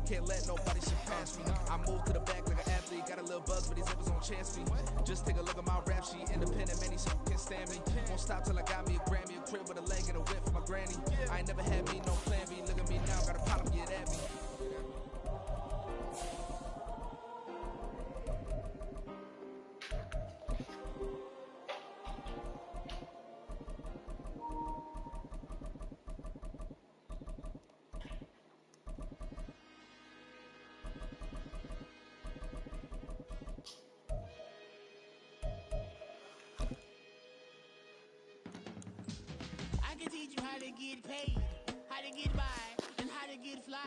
can't let nobody surpass me. I move to the back like an athlete, got a little buzz, but these niggas on chance me. Just take a look at my rap sheet, independent, man, these shit can't stand me. Won't stop till I got me a Grammy, a crib with a leg and a whip for my granny. I ain't never had me no plan B, look at me now, got a problem, get at me. I can teach you how to get paid, how to get by, and how to get fly.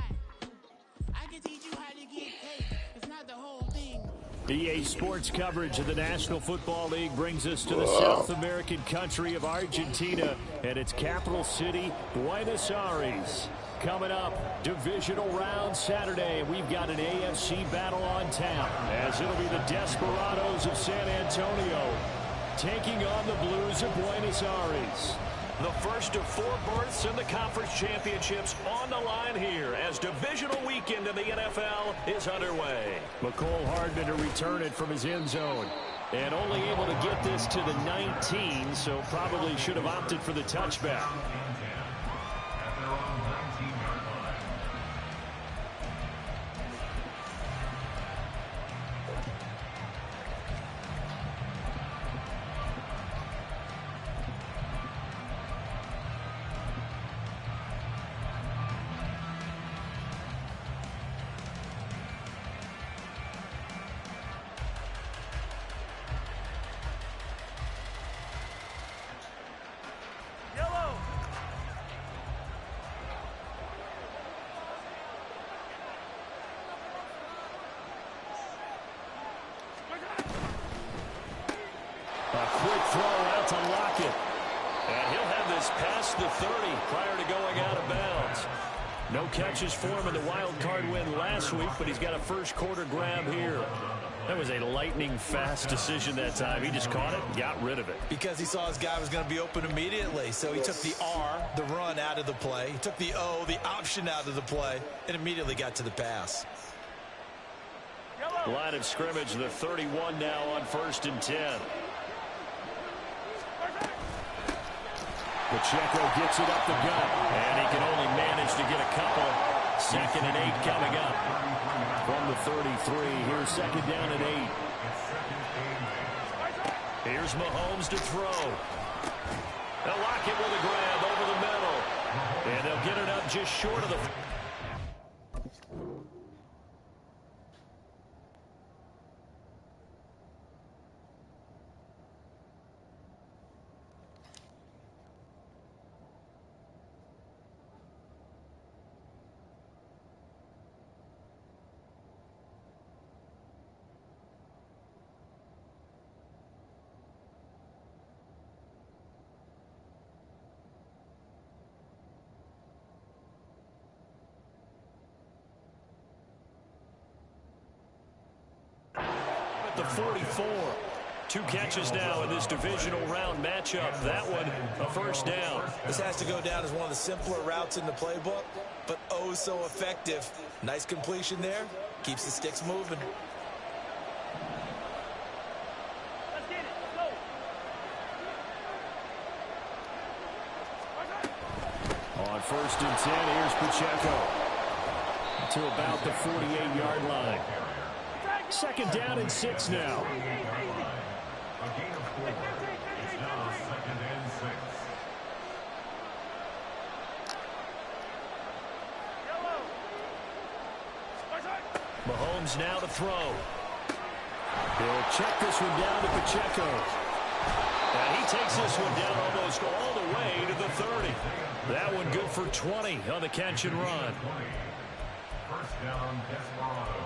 I can teach you how to get paid, if not the whole thing. EA Sports coverage of the National Football League brings us to the South American country of Argentina and its capital city, Buenos Aires. Coming up, divisional round Saturday. We've got an AFC battle on tap, as it'll be the Desperados of San Antonio taking on the Blues of Buenos Aires. The first of 4 berths in the conference championships on the line here as divisional weekend in the NFL is underway. McCole Hardman to return it from his end zone. And only able to get this to the 19, so probably should have opted for the touchback. A quick throw out to Lockett. And he'll have this past the 30 prior to going out of bounds. No catches for him in the wild card win last week, but he's got a first quarter grab here. That was a lightning-fast decision that time. He just caught it and got rid of it. Because he saw his guy was going to be open immediately. So he took the R, the run, out of the play. He took the O, the option, out of the play, and immediately got to the pass. Line of scrimmage, the 31 now on 1st and 10. Pacheco gets it up the gut, and he can only manage to get a couple. 2nd and 8 coming up. From the 33, here's 2nd down and 8. Here's Mahomes to throw. They'll lock it with a grab over the middle. And they'll get it up just short of the... the 44. 2 catches now in this divisional round matchup. That one, a first down. This has to go down as one of the simpler routes in the playbook, but oh so effective. Nice completion there. Keeps the sticks moving. Let's get it. Go. On 1st and 10, here's Pacheco to about the 48-yard line. 2nd down and 6 now. A gain of 4. It's now 2nd and 6. Mahomes now to throw. He'll check this one down to Pacheco. And he takes this one down almost all the way to the 30. That one good for 20 on the catch and run. First down, Desperados.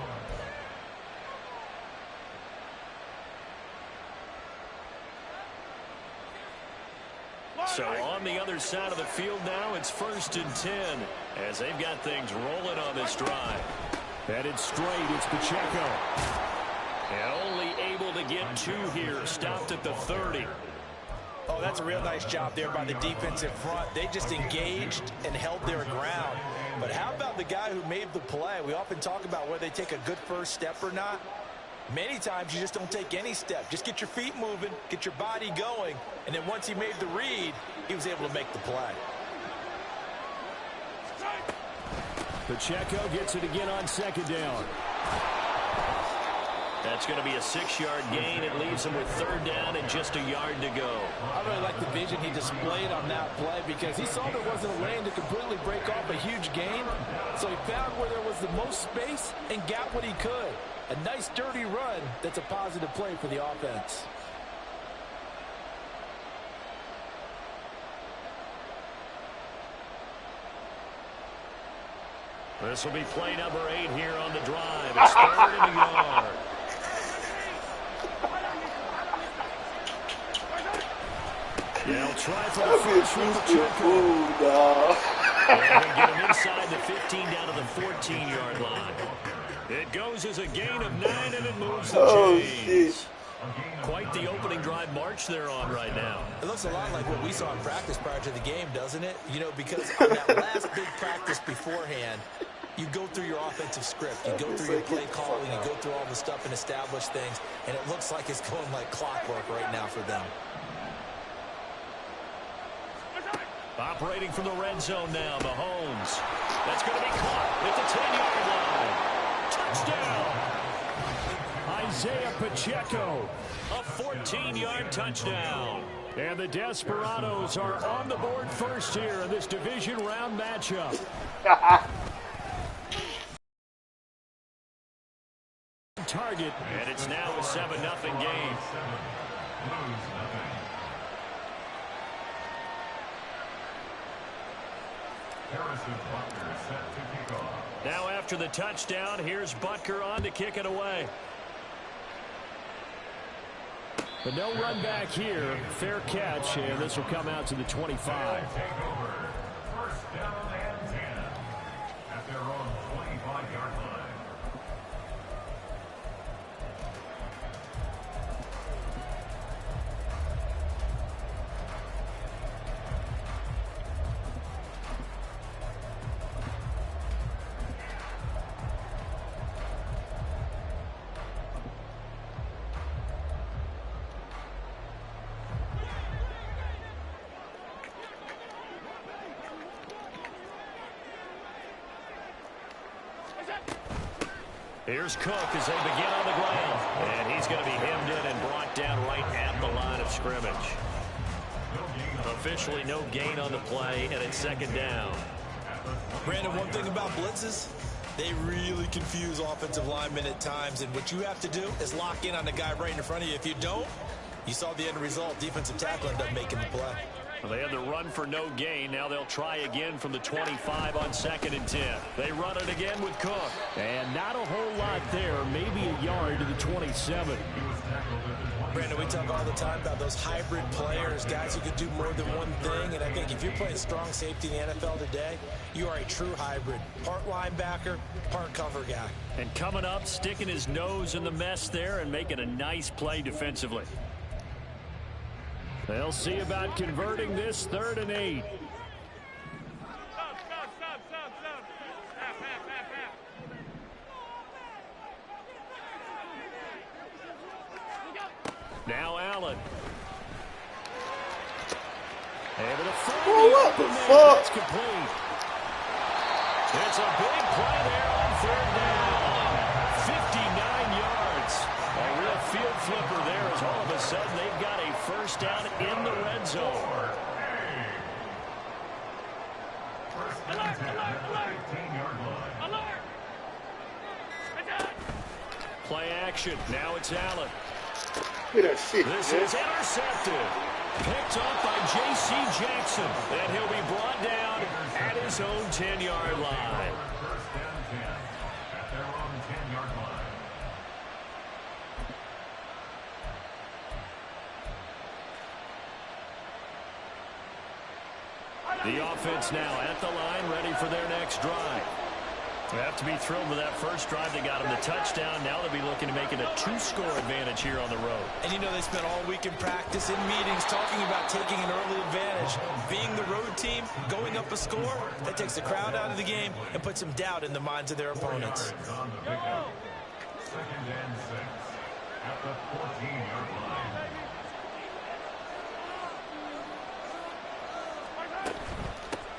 So on the other side of the field now, it's 1st and 10 as they've got things rolling on this drive. Headed straight, it's Pacheco. And only able to get 2 here, stopped at the 30. Oh, that's a real nice job there by the defensive front. They just engaged and held their ground. But how about the guy who made the play? We often talk about whether they take a good first step or not. Many times you just don't take any step. Just get your feet moving, get your body going, and then once he made the read, he was able to make the play. Pacheco gets it again on second down. That's going to be a 6-yard gain. It leaves him with third down and just a yard to go. I really like the vision he displayed on that play because he saw there wasn't a lane to completely break off a huge gain. So he found where there was the most space and got what he could. A nice, dirty run that's a positive play for the offense. This will be play number 8 here on the drive. It's third and a yard. Yeah, he'll try for the first with Pacheco. And he'll get him inside the 15 down to the 14-yard line. It goes as a gain of 9, and it moves the chains. Quite the opening drive march they're on right now. It looks a lot like what we saw in practice prior to the game, doesn't it? You know, because on that last big practice beforehand, you go through your offensive script. You go through your play calling. You go through all the stuff and establish things. And it looks like it's going like clockwork right now for them. Operating from the red zone now, Mahomes. That's going to be caught at the 10-yard line. Touchdown. Isaiah Pacheco. A 14-yard touchdown. And the Desperados are on the board first here in this division round matchup. Target. And it's now a 7-0 game. Now after the touchdown, here's Butker on to kick it away. But no run back here. Fair catch, and this will come out to the 25. First down and 10 at their own 25-yard line. Here's Cook as they begin on the ground. And he's going to be hemmed in and brought down right at the line of scrimmage. Officially no gain on the play, and it's second down. Brandon, one thing about blitzes, they really confuse offensive linemen at times. And what you have to do is lock in on the guy right in front of you. If you don't, you saw the end result. Defensive tackle ended up making the play. Well, they had the run for no gain. Now they'll try again from the 25 on 2nd and 10. They run it again with Cook. And not a whole lot there. Maybe a yard to the 27. Brandon, we talk all the time about those hybrid players, guys who can do more than one thing. And I think if you're playing strong safety in the NFL today, you are a true hybrid. Part linebacker, part cover guy. And coming up, sticking his nose in the mess there and making a nice play defensively. They'll see about converting this 3rd and 8. Now Allen. Able to Oh, what the fuck? It's complete. It's a big play there on 3rd down. 59 yards. A real field flipper there as all of a sudden they've got a first down in the red zone. Alert! Play action. Now it's Allen. Look at that shit, This man. is intercepted. Picked up by J.C. Jackson. And he'll be brought down at his own 10-yard line. First down 10 at their own 10-yard line. The offense now at the line, ready for their next drive. They have to be thrilled with that first drive. They got him the touchdown. Now they'll be looking to make it a 2-score advantage here on the road. And you know they spent all week in practice, in meetings, talking about taking an early advantage. Being the road team, going up a score, that takes the crowd out of the game and puts some doubt in the minds of their opponents. On the pickup. 2nd and 6 at the 14-yard line.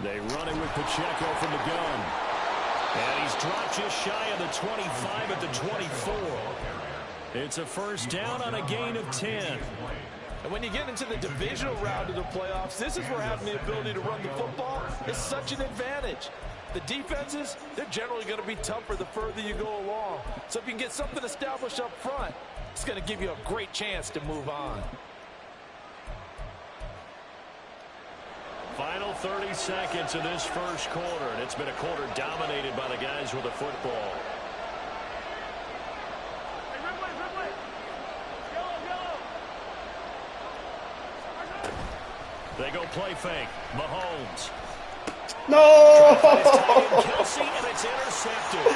They run it with Pacheco from the gun. And he's dropped just shy of the 25 at the 24. It's a first down on a gain of 10. And when you get into the divisional round of the playoffs, this is where having the ability to run the football is such an advantage. The defenses, they're generally going to be tougher the further you go along. So if you can get something established up front, it's going to give you a great chance to move on. Final 30 seconds of this first quarter, and it's been a quarter dominated by the guys with the football. They go play fake. Mahomes. No! Kelsey, and it's intercepted.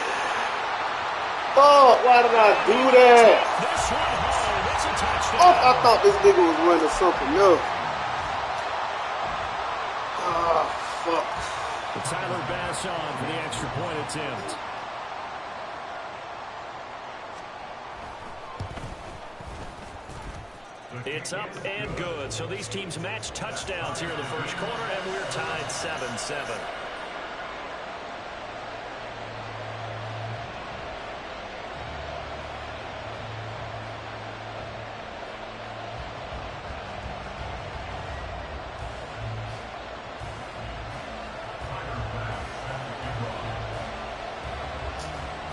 Oh, why did I do that? This one home. It's a touchdown. Oh, I thought this nigga was running something else. Ah, fuck. Tyler Bass on for the extra point attempt. It's up and good. So these teams match touchdowns here in the first quarter, and we're tied 7-7.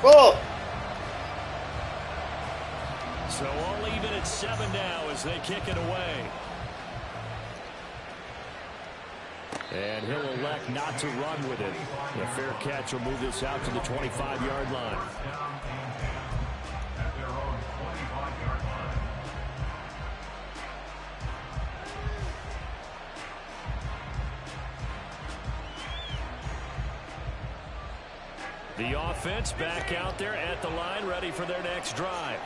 Oh! So all even at 7 now as they kick it away. And he'll elect not to run with it. A fair catch will move this out to the 25-yard line. At their own 25-yard line. The offense back out there at the line, ready for their next drive.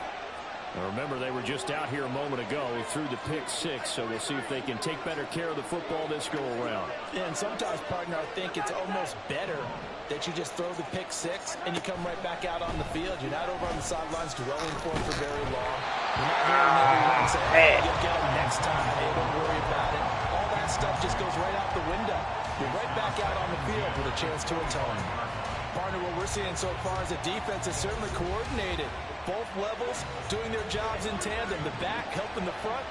Now remember, they were just out here a moment ago through the pick 6, so we'll see if they can take better care of the football this go-around. And sometimes, partner, I think it's almost better that you just throw the pick 6 and you come right back out on the field. You're not over on the sidelines dwelling for very long. You're not hearing everyone say, hey, you'll get them next time. Hey, don't worry about it. All that stuff just goes right out the window. You're right back out on the field with a chance to atone. Partner, what we're seeing so far is the defense is certainly coordinated. Both levels doing their jobs in tandem. The back helping the front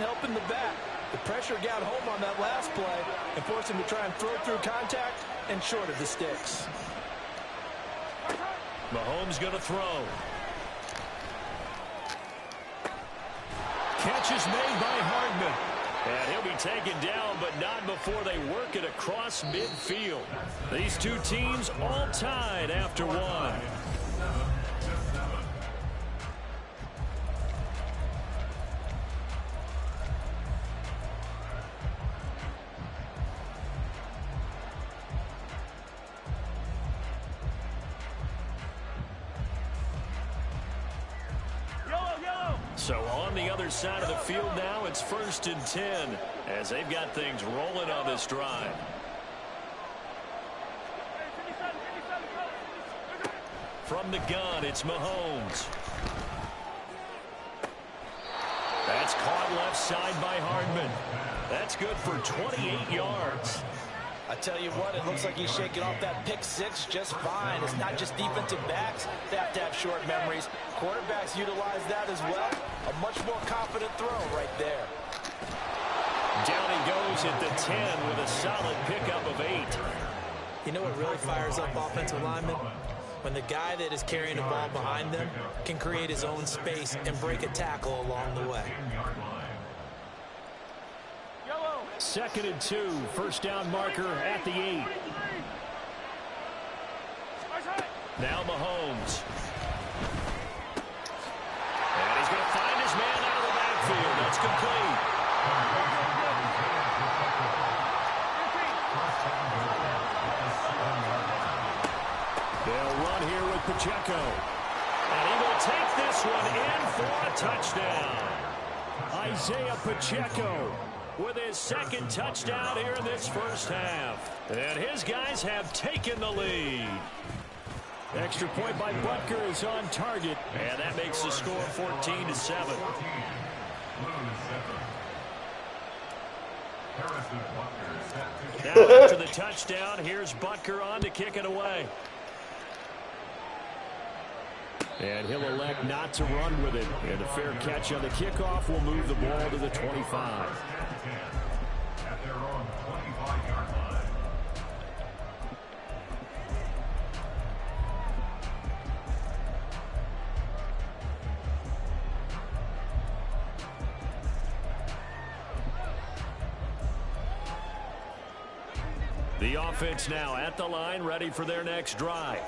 helping the back. The pressure got home on that last play and forced him to try and throw through contact and short of the sticks. Mahomes going to throw. Catch is made by Hardman. And he'll be taken down, but not before they work it across midfield. These two teams all tied after one. So on the other side of the field now, it's 1st and 10 as they've got things rolling on this drive. From the gun, it's Mahomes. That's caught left side by Hardman. That's good for 28 yards. I tell you what, it looks like he's shaking off that pick 6 just fine. It's not just defensive backs. They have to have short memories. Quarterbacks utilize that as well. A much more confident throw right there. Down he goes at the 10 with a solid pickup of 8. You know what really fires up offensive linemen? When the guy that is carrying the ball behind them can create his own space and break a tackle along the way. 2nd and 2, first down marker at the 8. Now Mahomes. And he's going to find his man out of the backfield. That's complete. They'll run here with Pacheco. And he will take this one in for a touchdown. Isaiah Pacheco with his second touchdown here in this first half. And his guys have taken the lead. Extra point by Butker is on target. And that makes the score 14-7. Now after the touchdown, here's Butker on to kick it away. And he'll elect not to run with it. And a fair catch on the kickoff will move the ball to the 25. At their own 25-yard line. The offense now at the line, ready for their next drive.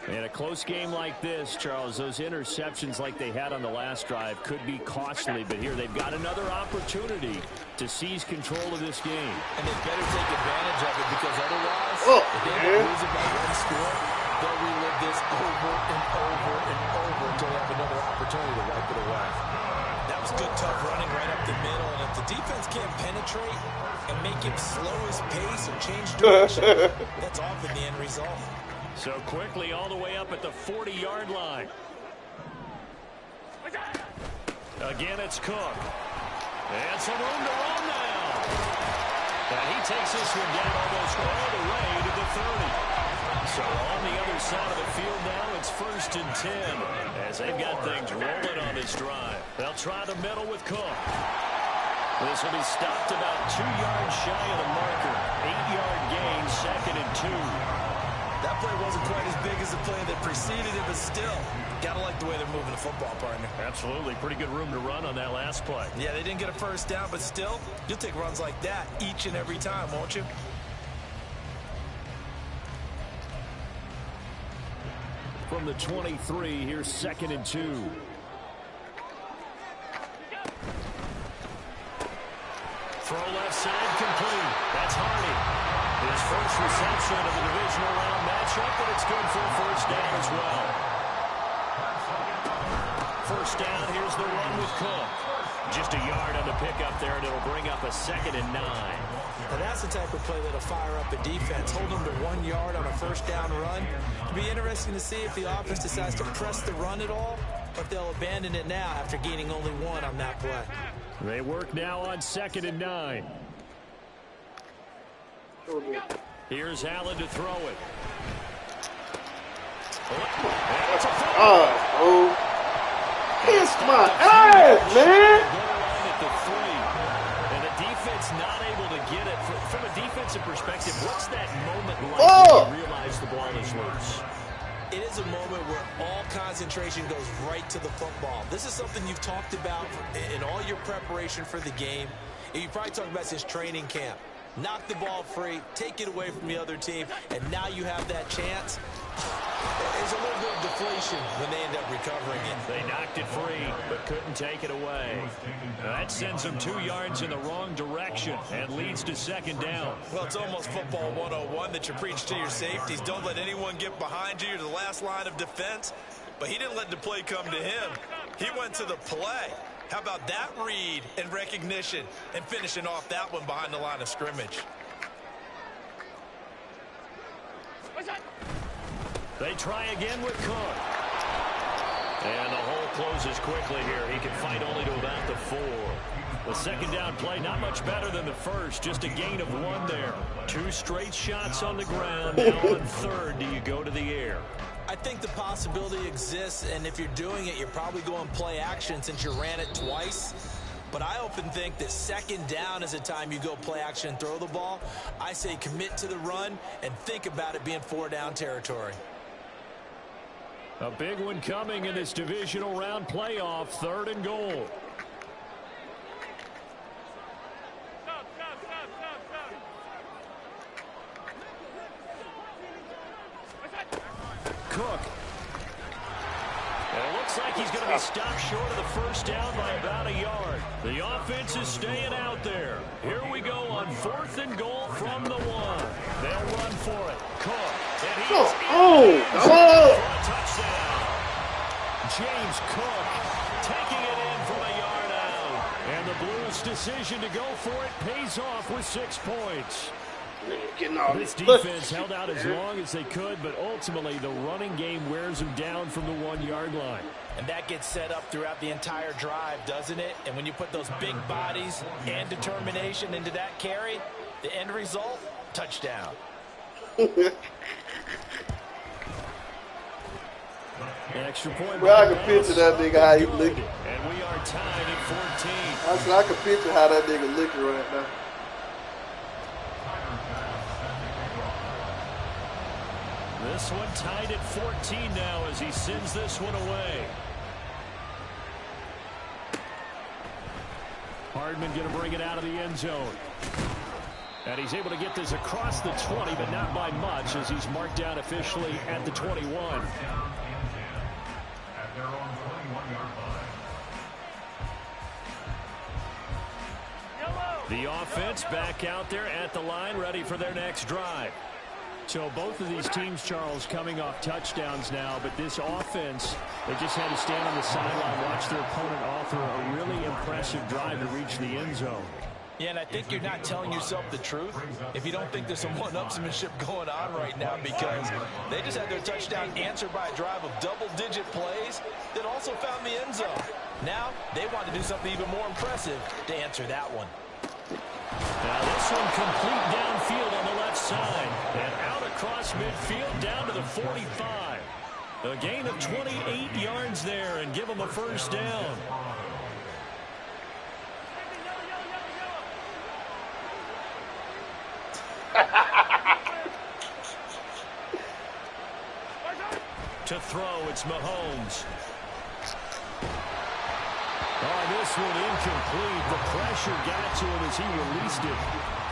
And a close game like this, Charles, those interceptions like they had on the last drive could be costly. But here they've got another opportunity to seize control of this game. And they better take advantage of it, because otherwise, if they end up losing by one score, they'll relive this over and over and over until they have another opportunity to wipe it away. That was good, tough running right up the middle. And if the defense can't penetrate and make him slow his pace or change direction, that's often the end result. So quickly all the way up at the 40-yard line. Again, it's Cook. And some room to run now. And he takes this one down almost all the way to the 30. So on the other side of the field now, it's 1st and 10. As they've got things rolling on this drive. They'll try the middle with Cook. This will be stopped about 2 yards shy of the marker. 8-yard gain, 2nd and 2. That play wasn't quite as big as the play that preceded it, but still, gotta like the way they're moving the football, partner. Absolutely. Pretty good room to run on that last play. Yeah, they didn't get a first down, but still, you'll take runs like that each and every time, won't you? From the 23, here's 2nd and 2. Throw left side, complete. That's Hardy. His first reception of the divisional round matchup, but it's good for a first down as well. First down, here's the run with Cook. Just a yard on the pickup there, and it'll bring up a 2nd and 9. Now that's the type of play that'll fire up a defense. Hold them to 1 yard on a first down run. It'll be interesting to see if the offense decides to press the run at all, or if they'll abandon it now after gaining only 1 on that play. They work now on 2nd and 9. Here's Allen to throw it. Oh, kiss my ass, man. At the 3. And the defense not able to get it. From a defensive perspective, what's that moment like when you realize the ball is loose? It is a moment where all concentration goes right to the football. This is something you've talked about in all your preparation for the game. And you probably talked about since training camp. Knock the ball free, take it away from the other team, and now you have that chance. There's a little bit of deflation when they end up recovering it. They knocked it free, but couldn't take it away. That sends them 2 yards in the wrong direction and leads to 2nd down. Well, it's almost football 101 that you preach to your safeties. Don't let anyone get behind you. You're the last line of defense. But he didn't let the play come to him. He went to the play. How about that read and recognition and finishing off that one behind the line of scrimmage? They try again with Cook. And the hole closes quickly here. He can fight only to about the 4. The 2nd down play, not much better than the first. Just a gain of 1 there. 2 straight shots on the ground. Now on 3rd, do you go to the air? I think the possibility exists, and if you're doing it, you're probably going play action since you ran it twice. But I often think that 2nd down is a time you go play action and throw the ball. I say commit to the run and think about it being 4 down territory. A big one coming in this divisional round playoff, 3rd and goal. Cook. And it looks like he's going to be stopped short of the first down by about a yard. The offense is staying out there. Here we go on 4th and goal from the 1. They'll run for it. Cook. Touchdown. James Cook taking it in from a yard out. And the Blues' decision to go for it pays off with 6 points. This defense held out as long as they could, but ultimately the running game wears them down from the 1-yard line. And that gets set up throughout the entire drive, doesn't it? And when you put those big bodies and determination into that carry, the end result, touchdown. Extra point. Well, I can picture that nigga how he looking. And we are tied at 14. I said I can picture how that nigga looking right now. This one tied at 14 now as he sends this one away. Hardman going to bring it out of the end zone. And he's able to get this across the 20, but not by much as he's marked down officially at the 21. At their own 21-yard line. The offense back out there at the line, ready for their next drive. So both of these teams, Charles, coming off touchdowns now, but this offense, they just had to stand on the sideline, watch their opponent offer a really impressive drive to reach the end zone. Yeah, and I think you're not telling yourself the truth if you don't think there's some one-upsmanship going on right now, because they just had their touchdown answered by a drive of double-digit plays that also found the end zone. Now they want to do something even more impressive to answer that one. Now this one complete downfield on the left side and out across midfield down to the 45. A gain of 28 yards there and give them a first down. To throw, it's Mahomes. Oh, this one incomplete. The pressure got to him as he released it.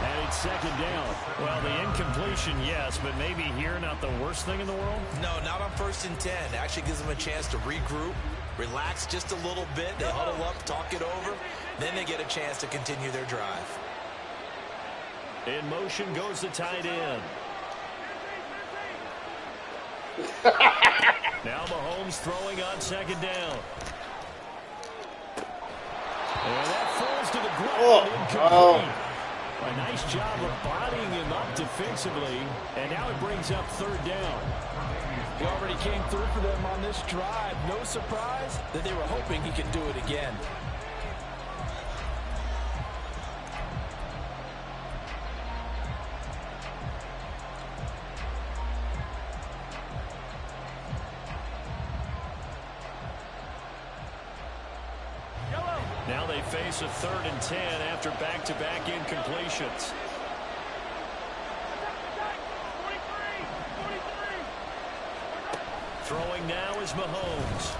And it's second down. Well, the incompletion, yes, but maybe here not the worst thing in the world? No, not on 1st and 10. It actually gives them a chance to regroup, relax just a little bit. They huddle up, talk it over. Then they get a chance to continue their drive. In motion goes the tight end. Now Mahomes throwing on second down. And that falls to the ground, incomplete. A nice job of bodying him up defensively, and now it brings up third down. He already came through for them on this drive. No surprise that they were hoping he could do it again. Now they face a 3rd and 10 after back-to-back incompletions. Throwing now is Mahomes.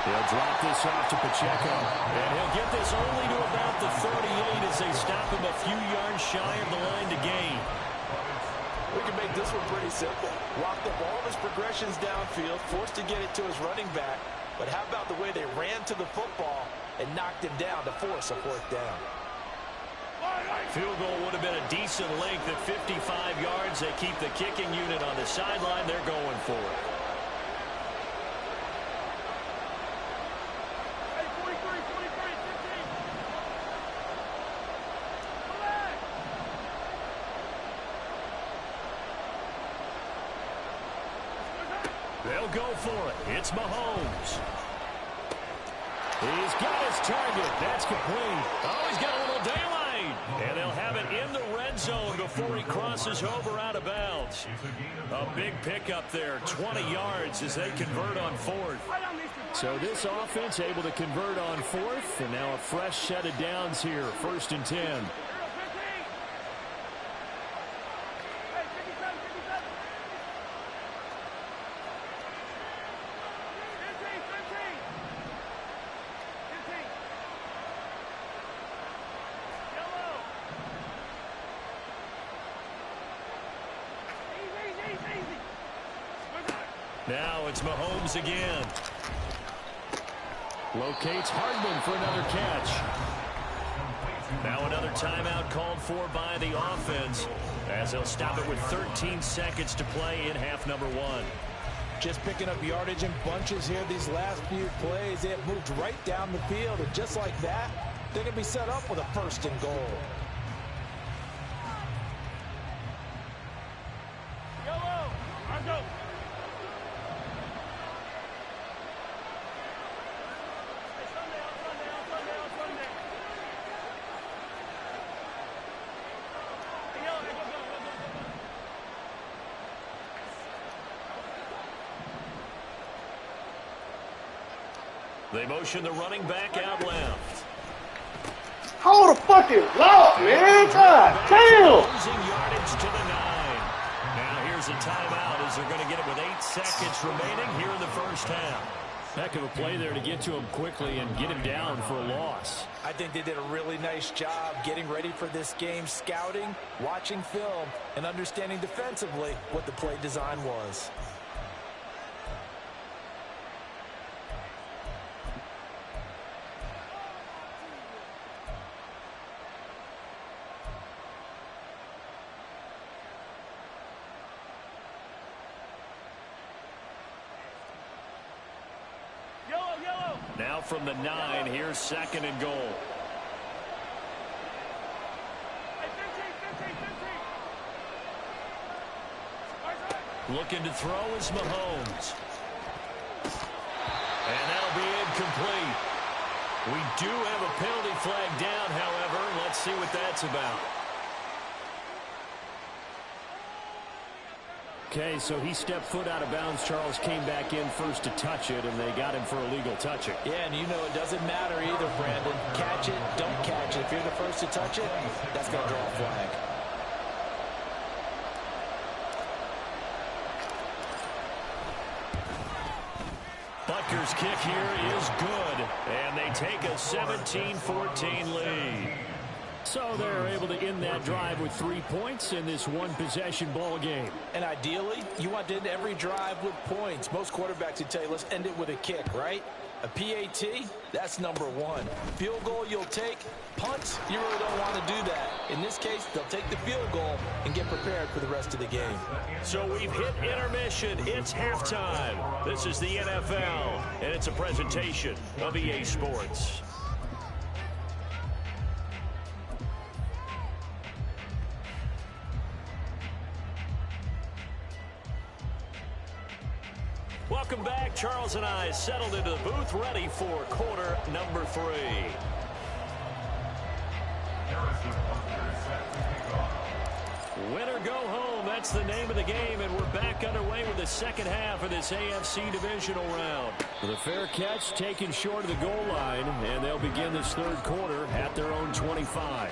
He'll drop this off to Pacheco. And he'll get this only to about the 38 as they stop him a few yards shy of the line to gain. We can make this one pretty simple. Walked up all of his progressions downfield, forced to get it to his running back. But how about the way they ran to the football and knocked him down to force a 4th down? Field goal would have been a decent length at 55 yards. They keep the kicking unit on the sideline. They're going for it. They'll go for it. It's Mahomes. He's got his target. That's complete. Oh, he's got a little daylight. And they'll have it in the red zone before he crosses over out of bounds. A big pickup there, 20 yards as they convert on 4th. So this offense able to convert on 4th, and now a fresh set of downs here, 1st and 10. Now it's Mahomes again. Locates Hardman for another catch. Now another timeout called for by the offense as they'll stop it with 13 seconds to play in half number 1. Just picking up yardage in bunches here these last few plays. They have moved right down the field, and just like that, they're going to be set up with a 1st and goal. Yellow, arms up. They motion the running back out left. Hold the fucking block, man. God damn. Losing yardage to the 9. Now here's a timeout as they're going to get it with 8 seconds remaining here in the first half. Heck of a play there to get to him quickly and get him down for a loss. I think they did a really nice job getting ready for this game, scouting, watching film, and understanding defensively what the play design was. Now from the 9, here's 2nd and goal. Looking to throw is Mahomes. And that'll be incomplete. We do have a penalty flag down, however. Let's see what that's about. Okay, so he stepped foot out of bounds. Charles came back in first to touch it, and they got him for a legal touching. Yeah, and you know it doesn't matter either, Brandon. Catch it, don't catch it. If you're the first to touch it, that's going to draw a flag. Butker's kick here is good, and they take a 17-14 lead. So they're able to end that drive with 3 points in this one-possession ball game. And ideally, you want to end every drive with points. Most quarterbacks would tell you, let's end it with a kick, right? A PAT, that's number 1. Field goal you'll take. Punts, you really don't want to do that. In this case, they'll take the field goal and get prepared for the rest of the game. So we've hit intermission. It's halftime. This is the NFL, and it's a presentation of EA Sports. Welcome back. Charles and I settled into the booth, ready for quarter number 3. Winner go home. That's the name of the game, and we're back underway with the second half of this AFC Divisional round. The fair catch taken short of the goal line, and they'll begin this third quarter at their own 25.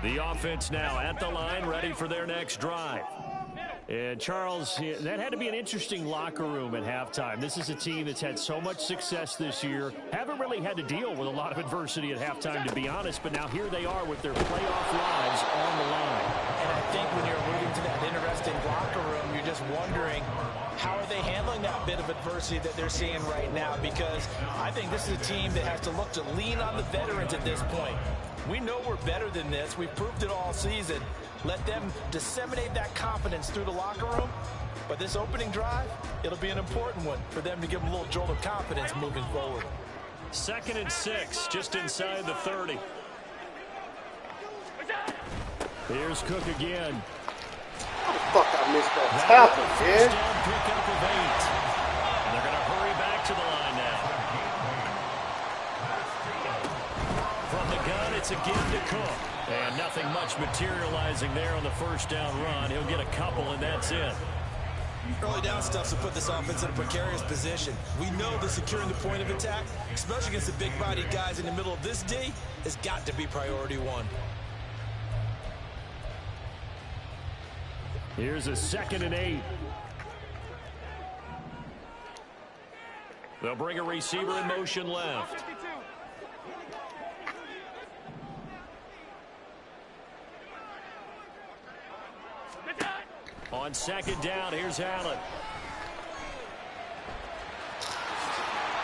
The offense now at the line, ready for their next drive. And, Charles, that had to be an interesting locker room at halftime. This is a team that's had so much success this year. Haven't really had to deal with a lot of adversity at halftime, to be honest. But now here they are with their playoff lives on the line. And I think when you're alluding to that interesting locker room, you're just wondering, how are they handling that bit of adversity that they're seeing right now? Because I think this is a team that has to look to lean on the veterans at this point. We know we're better than this. We've proved it all season. Let them disseminate that confidence through the locker room. But this opening drive, it'll be an important one for them to give them a little jolt of confidence moving forward. 2nd and 6, just inside the 30. Here's Cook again. How the fuck I missed that tackle, man? Down pickup of 8. And they're going to hurry back to the line now. From the gun, it's again to Cook. And nothing much materializing there on the first down run. He'll get a couple, and that's it. Early down stuff to put this offense in a precarious position. We know that securing the point of attack, especially against the big-bodied guys in the middle of this D, has got to be priority one. Here's a 2nd and 8. They'll bring a receiver in motion left. On 2nd down, here's Allen.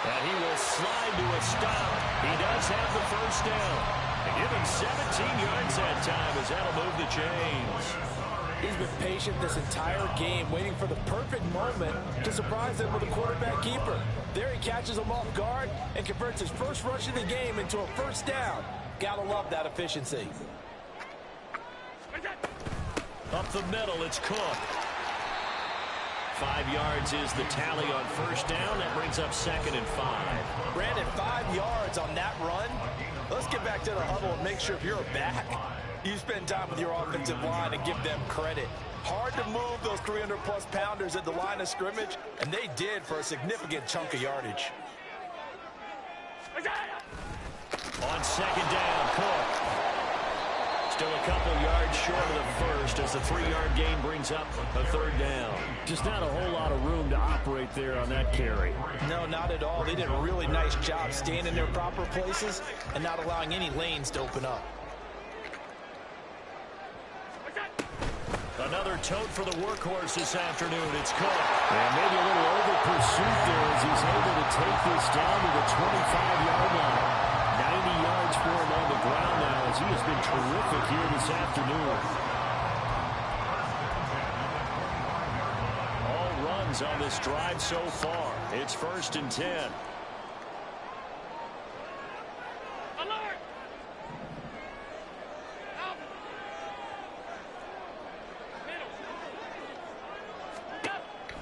And he will slide to a stop. He does have the first down. And give him 17 yards that time as that'll move the chains. He's been patient this entire game, waiting for the perfect moment to surprise them with a quarterback keeper. There he catches him off guard and converts his first rush of the game into a first down. Gotta love that efficiency. Up the middle, it's Cook. 5 yards is the tally on first down. That brings up 2nd and 5. Brandon, 5 yards on that run. Let's get back to the huddle and make sure if you're a back, you spend time with your offensive line and give them credit. Hard to move those 300-plus pounders at the line of scrimmage, and they did for a significant chunk of yardage. On 2nd down, Cook. Still a couple yards short of the first as the 3-yard gain brings up a 3rd down. Just not a whole lot of room to operate there on that carry. No, not at all. They did a really nice job staying in their proper places and not allowing any lanes to open up. Another tote for the workhorse this afternoon. It's Cook. And maybe a little over pursuit there as he's able to take this down to the 25-yard line. 90 yards for him on the ground now as he has been terrific here this afternoon. All runs on this drive so far. It's 1st and 10.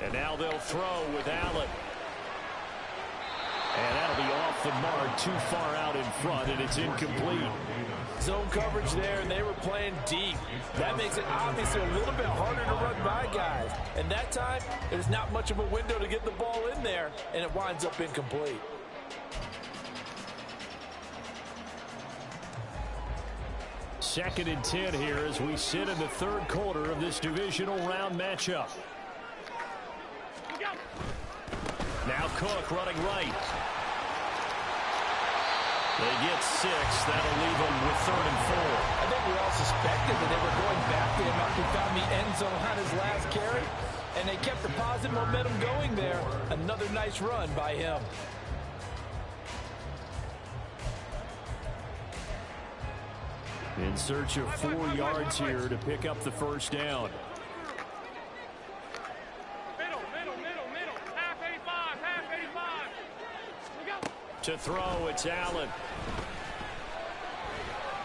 And now they'll throw with Allen. And that'll be off the mark, too far out in front, and it's incomplete. Zone coverage there, and they were playing deep. That makes it obviously a little bit harder to run by guys. And that time, there's not much of a window to get the ball in there, and it winds up incomplete. Second and 10 here as we sit in the 3rd quarter of this divisional round matchup. Now Cook running right. They get 6. That'll leave them with 3rd and 4. I think we all suspected that they were going back to him after he found the end zone on his last carry, and they kept the positive momentum going there. Another nice run by him. In search of 4 yards here to pick up the first down. To throw, it's Allen.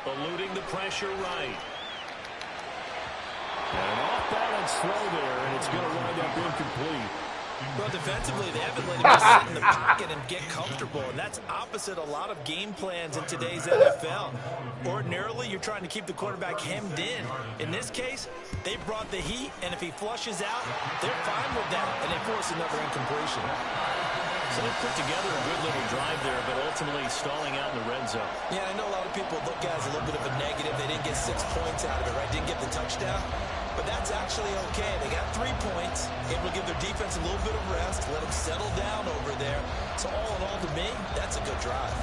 Eluding the pressure right. And an off-balance throw there, and it's going to wind up incomplete. Well, defensively, they haven't let him sit in the pocket and get comfortable, and that's opposite a lot of game plans in today's NFL. Ordinarily, you're trying to keep the quarterback hemmed in. In this case, they brought the heat, and if he flushes out, they're fine with that, and they force another incompletion. So they put together a good little drive there, but ultimately stalling out in the red zone. Yeah, I know a lot of people look at it as a little bit of a negative. They didn't get 6 points out of it, right? Didn't get the touchdown. but that's actually okay. They got 3 points. Able to give their defense a little bit of rest, let them settle down over there. So all in all, to me, that's a good drive.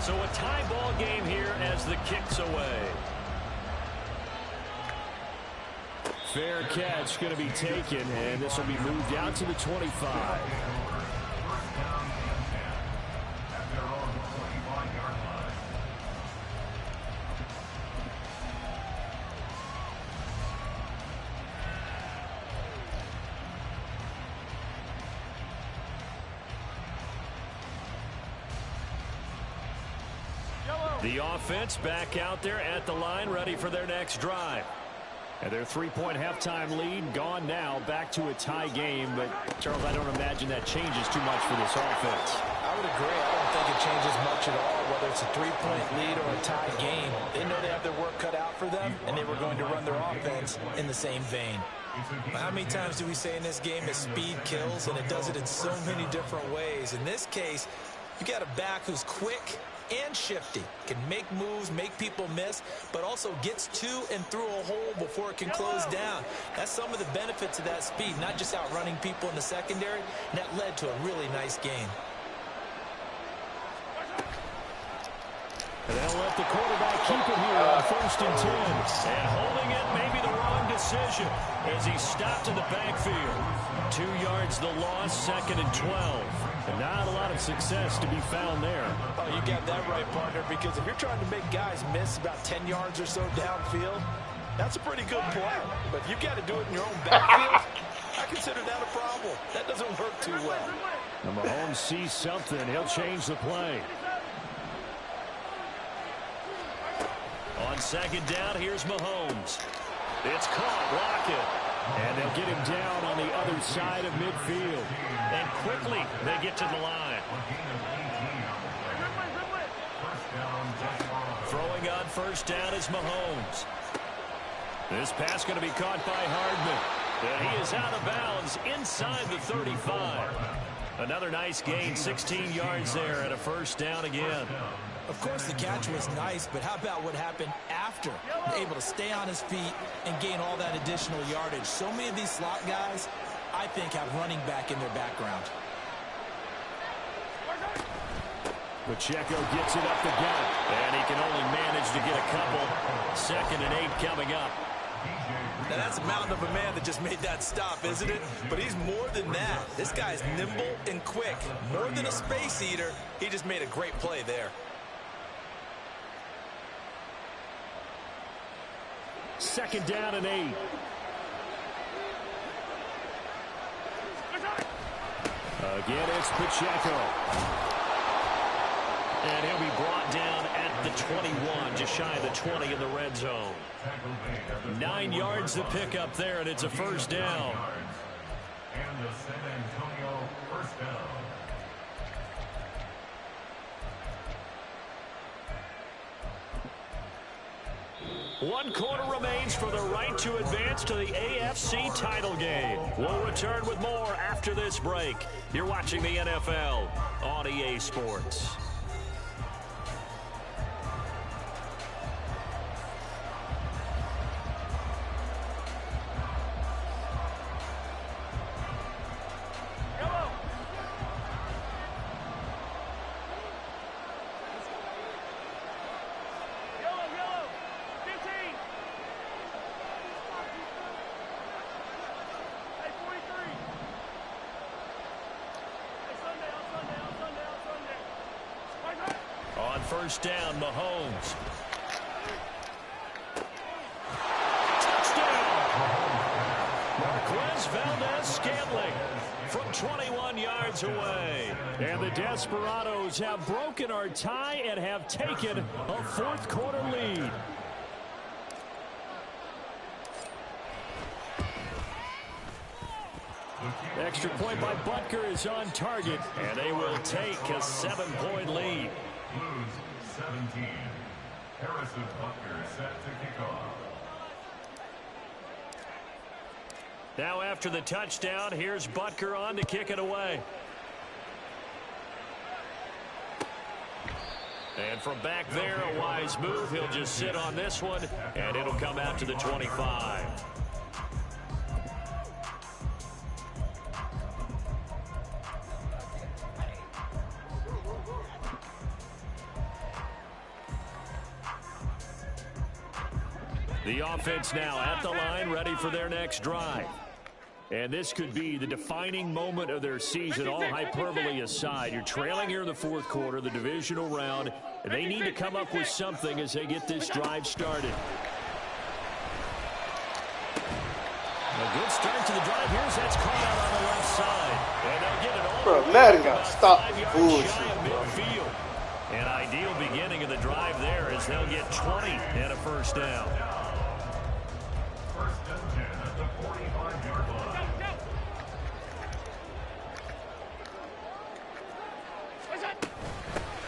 So a tie ball game here as the kick's away. Fair catch going to be taken, and this will be moved out to the 25. The offense back out there at the line, ready for their next drive. And their 3-point halftime lead gone now, back to a tie game. But, Charles, I don't imagine that changes too much for this offense. I would agree. I don't think it changes much at all, whether it's a 3-point lead or a tie game. They know they have their work cut out for them, and they were going to run their offense in the same vein. How many times do we say in this game that speed kills, and it does it in so many different ways? In this case, you got a back who's quick and shifty, can make moves, make people miss, but also gets to and through a hole before it can close down. That's some of the benefits of that speed, not just outrunning people in the secondary, and that led to a really nice gain. And they'll let the quarterback keep it here on 1st and 10. And holding it may be the wrong decision as he stopped in the backfield. 2 yards the loss, 2nd and 12. And not a lot of success to be found there. Oh, you got that right, partner, because if you're trying to make guys miss about 10 yards or so downfield, that's a pretty good play. But if you've got to do it in your own backfield, I consider that a problem. That doesn't work too well. And Mahomes sees something. He'll change the play. On 2nd down, here's Mahomes. It's caught. Lockett. And they'll get him down on the other side of midfield. And quickly, they get to the line. Throwing on 1st down is Mahomes. This pass going to be caught by Hardman. And he is out of bounds inside the 35. Another nice gain, 16 yards there and a 1st down again. Of course, the catch was nice, but how about what happened after? Able to stay on his feet and gain all that additional yardage. So many of these slot guys, I think, have running back in their background. Pacheco gets it up the gut, and he can only manage to get a couple. 2nd and 8 coming up. Now, that's a mountain of a man that just made that stop, isn't it? But he's more than that. This guy's nimble and quick. More than a space eater, he just made a great play there. 2nd down and 8. Again, it's Pacheco. And he'll be brought down at the 21, just shy of the 20 in the red zone. 9 yards to pick up there, and it's a 1st down. And the San Antonio 1st down. One quarter remains for the right to advance to the AFC title game. We'll return with more after this break. You're watching the NFL on EA Sports. On 1st down, Mahomes. Touchdown! Marquez Valdez-Scantling from 21 yards away. And the Desperados have broken our tie and have taken a 4th quarter lead. Extra point by Butker is on target, and they will take a 7-point lead. Blues 17. Harrison Butker set to kick off. Now after the touchdown, here's Butker on to kick it away. And from back there, a wise move. He'll just sit on this one, and it'll come out to the 25. The offense now at the line, ready for their next drive. And this could be the defining moment of their season, all hyperbole aside. You're trailing here in the fourth quarter, the divisional round, and they need to come up with something as they get this drive started. A good start to the drive. Here's that's caught out on the left side. And they'll get it all. Bro, Madden got to stop the bullshit, bro. An ideal beginning of the drive there as they'll get 20 and a first down.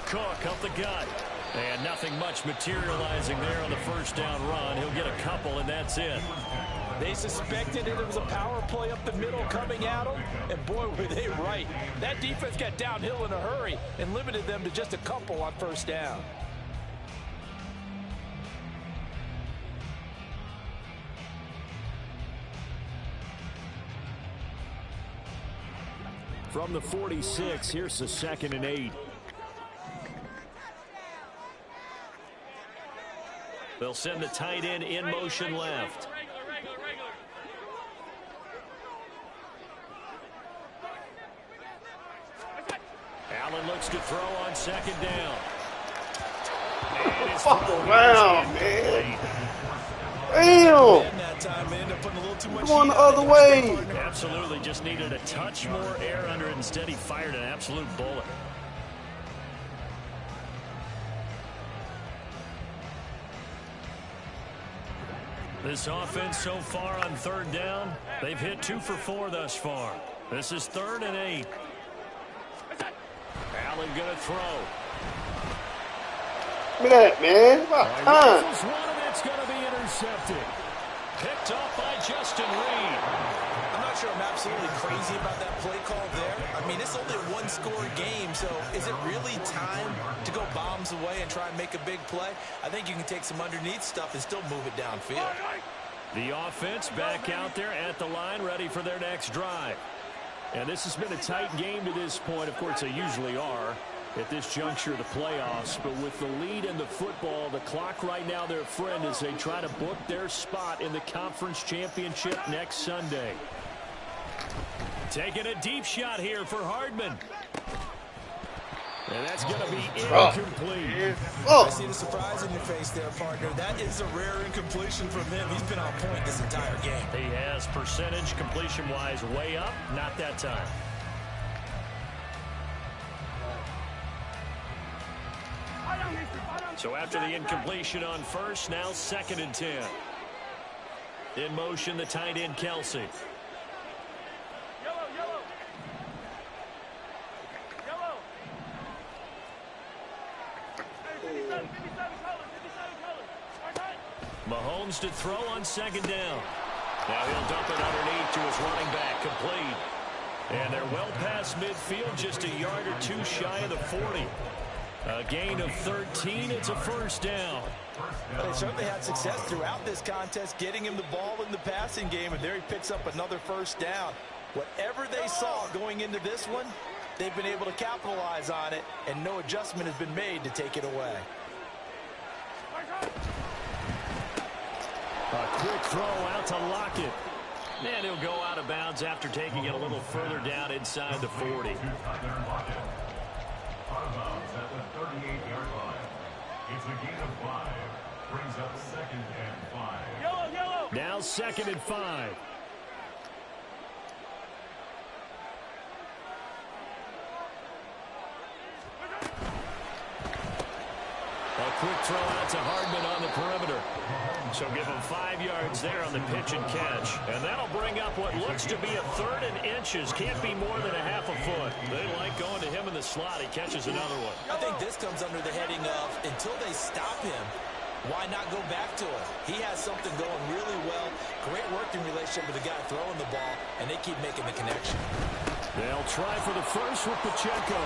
Cook up the gut. And nothing much materializing there on the first down run. He'll get a couple, and that's it. They suspected it was a power play up the middle coming at them, and boy, were they right. That defense got downhill in a hurry and limited them to just a couple on first down. From the 46, here's the 2nd and 8. They'll send the tight end in motion left. Allen looks to throw on 2nd down. Fuck around, man. Damn. Come on the other way. Absolutely just needed a touch more air under it. Instead, he fired an absolute bullet. This offense so far on 3rd down, they've hit 2 for 4 thus far. This is 3rd and 8. Allen gonna throw. Look at that, man. About time. One of it's gonna be intercepted. Picked off by Justin Reed. I'm not sure I'm absolutely crazy about that play call there. I mean, it's only a one-score game, so is it really time to go bombs away and try and make a big play? I think you can take some underneath stuff and still move it downfield. The offense back out there at the line, ready for their next drive. And this has been a tight game to this point. Of course, they usually are at this juncture of the playoffs. But with the lead in the football, the clock right now their friend as they try to book their spot in the conference championship next Sunday. Taking a deep shot here for Hardman. And that's going to be incomplete. I see the surprise in your face there, partner. That is a rare incompletion from him. He's been on point this entire game. He has percentage completion-wise way up. Not that time. So after the incompletion on first, now 2nd and 10. In motion, the tight end, Kelsey. Mahomes to throw on 2nd down. Now he'll dump it underneath to his running back, complete. And they're well past midfield, just a yard or 2 shy of the 40. A gain of 13, it's a first down. Well, they certainly had success throughout this contest, getting him the ball in the passing game, and there he picks up another first down. Whatever they saw going into this one, they've been able to capitalize on it, and no adjustment has been made to take it away. A quick throw out to Lockett. And he'll go out of bounds after taking it a little further down inside the 40. Out of bounds at the 38-yard line. It's a gain of 5. Brings up 2nd and 5. Now 2nd and 5. A quick throw out to Hardman on the perimeter. So give him 5 yards there on the pitch and catch. And that'll bring up what looks to be a 3rd and inches. Can't be more than a half a foot. They like going to him in the slot. He catches another one. I think this comes under the heading of, until they stop him, why not go back to him? He has something going really well. Great working relationship with the guy throwing the ball, and they keep making the connection. They'll try for the first with Pacheco.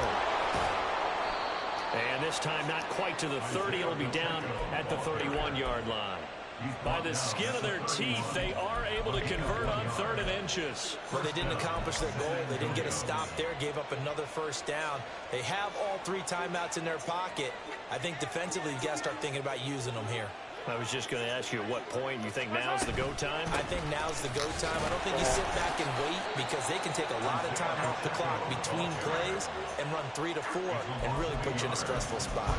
And this time not quite to the 30. It'll be down at the 31-yard line. By the skin of their teeth, they are able to convert on 3rd and inches. Well, they didn't accomplish their goal. They didn't get a stop there, gave up another first down. They have all 3 timeouts in their pocket. I think defensively, you got to start thinking about using them here. I was just going to ask you at what point you think now's the go time? I think now's the go time. I don't think you sit back and wait because they can take a lot of time off the clock between plays and run 3 to 4 and really put you in a stressful spot.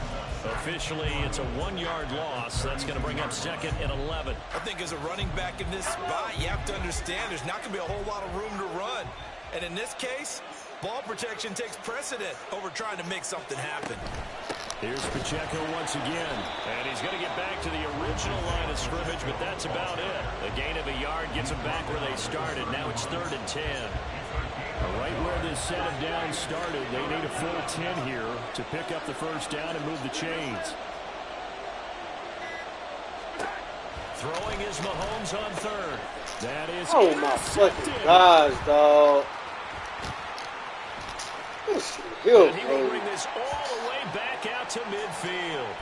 Officially, it's a 1-yard loss. That's going to bring up 2nd and 11. I think as a running back in this spot, you have to understand there's not going to be a whole lot of room to run. And in this case, ball protection takes precedent over trying to make something happen. Here's Pacheco once again. And he's going to get back to the original line of scrimmage, but that's about it. A gain of a yard gets them back where they started. Now it's 3rd and 10. Right where this set of downs started, they need a full 10 here to pick up the first down and move the chains. Throwing is Mahomes on 3rd. That is Oh my fucking gosh, dog. And he will bring this all the way back out to midfield.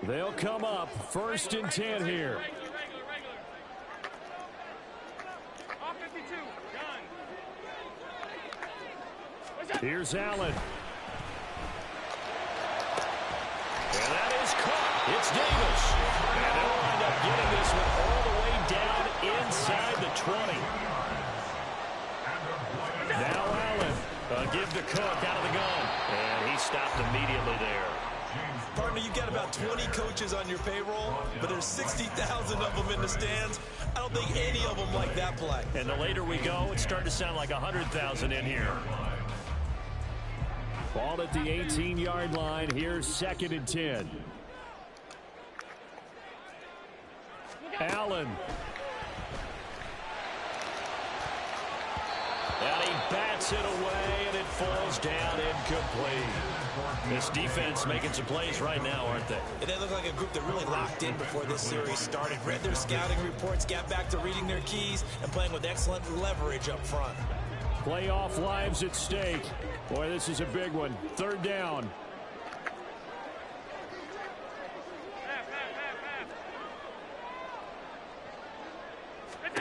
They'll come up 1st and 10 here. Here's Allen. And that is caught. It's Davis. And they'll wind up getting this one all the way down inside the 20. Now Allen. Give to Cook out of the gun. And he stopped immediately there. Partner, you've got about 20 coaches on your payroll, but there's 60,000 of them in the stands. I don't think any of them like that play. And the later we go, it's starting to sound like 100,000 in here. Ball at the 18-yard line. Here's 2nd and 10. Allen. And he bats it away, and it falls down incomplete. This defense making some plays right now, aren't they? And they look like a group that really locked in before this series started. Read their scouting reports, got back to reading their keys, and playing with excellent leverage up front. Playoff lives at stake. Boy, this is a big one. 3rd down.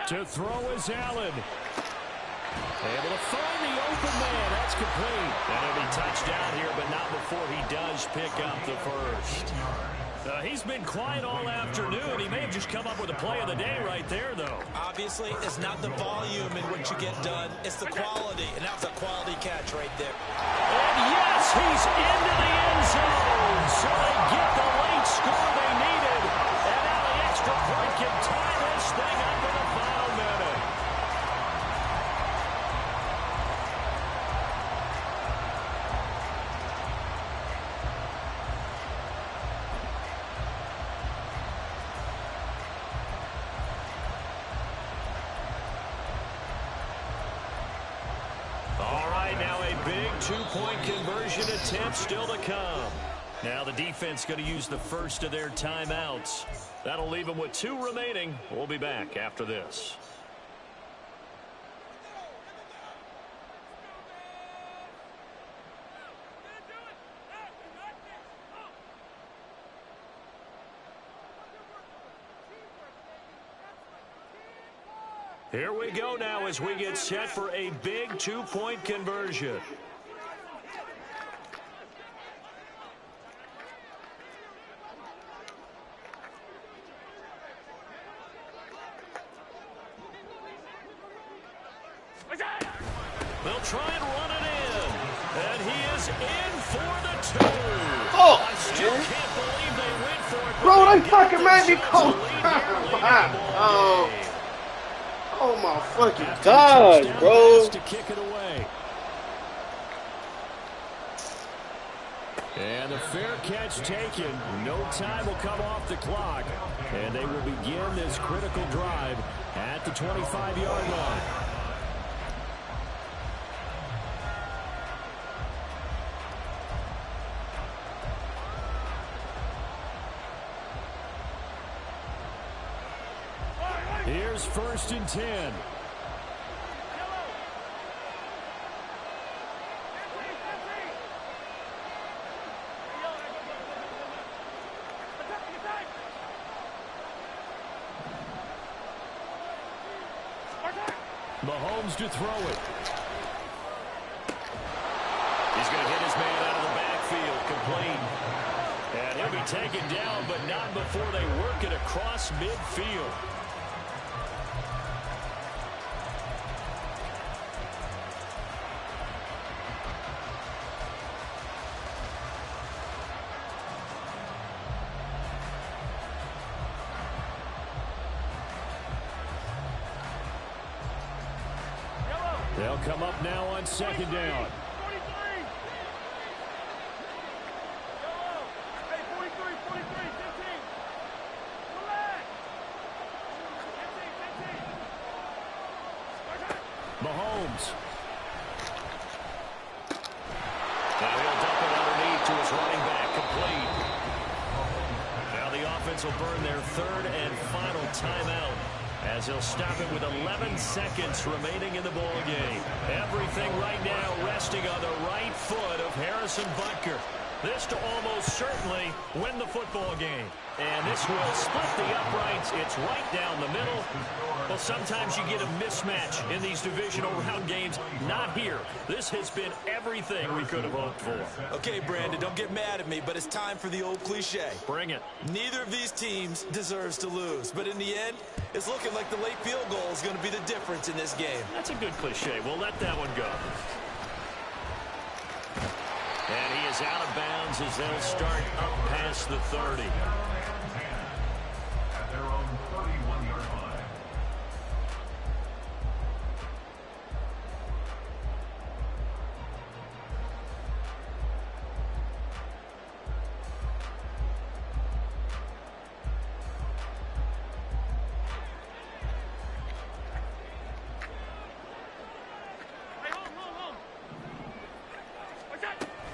To throw is Allen. Able to find the open man. That's complete. And it'll be touchdown here, but not before he does pick up the first. He's been quiet all afternoon. He may have just come up with a play of the day right there, though. Obviously, it's not the volume in which you get done. It's the quality, and that's a quality catch right there. And yes, he's into the end zone. So they get the late score they needed. And now the extra point can tie this thing up in the final minute. Two-point conversion attempt still to come. Now the defense going to use the first of their timeouts. That'll leave them with 2 remaining. We'll be back after this. Here we go now as we get set for a big 2-point conversion. They'll try and run it in. And he is in for the 2. Oh, I still can't believe they went for it. Bro, they fucking made me call time. Oh my fucking God, bro. To kick it away. And the fair catch taken. No time will come off the clock. And they will begin this critical drive at the 25-yard line. Here's 1st and 10. Mahomes to throw it. He's going to hit his man out of the backfield, complete. And he'll be taken down, but not before they work it across midfield. They'll come up now on 2nd down. Mahomes. Now he'll dump it underneath to his running back, complete. Now the offense will burn their 3rd and final timeout, as he'll stop it with 11 seconds remaining in the ball game. Everything right now resting on the right foot of Harrison Butker. This to almost certainly win the football game. And this will split the uprights. It's right down the middle. Well, sometimes you get a mismatch in these divisional round games. Not here. This has been everything we could have hoped for. Okay, Brandon, don't get mad at me, but it's time for the old cliche. Bring it. Neither of these teams deserves to lose, but in the end, it's looking like the late field goal is going to be the difference in this game. That's a good cliche. We'll let that one go. And he is out of bounds as they'll start up past the 30. At their own 31-yard line.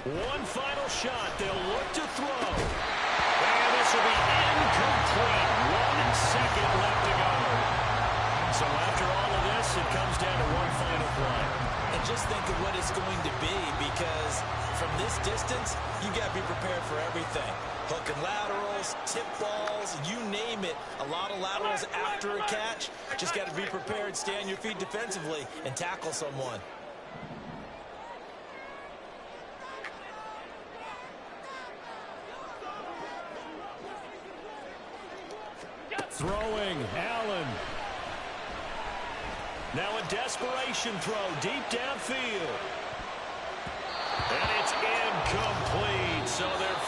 One final shot. They'll look to throw. And this will be incomplete. 1 second left to go. So after all of this, it comes down to one final play. And just think of what it's going to be, because from this distance, you got to be prepared for everything. Hook and laterals, tip balls, you name it. A lot of laterals after a catch. Just got to be prepared, stay on your feet defensively, and tackle someone. Throwing, Allen. Now a desperation throw deep downfield. And it's incomplete. So they're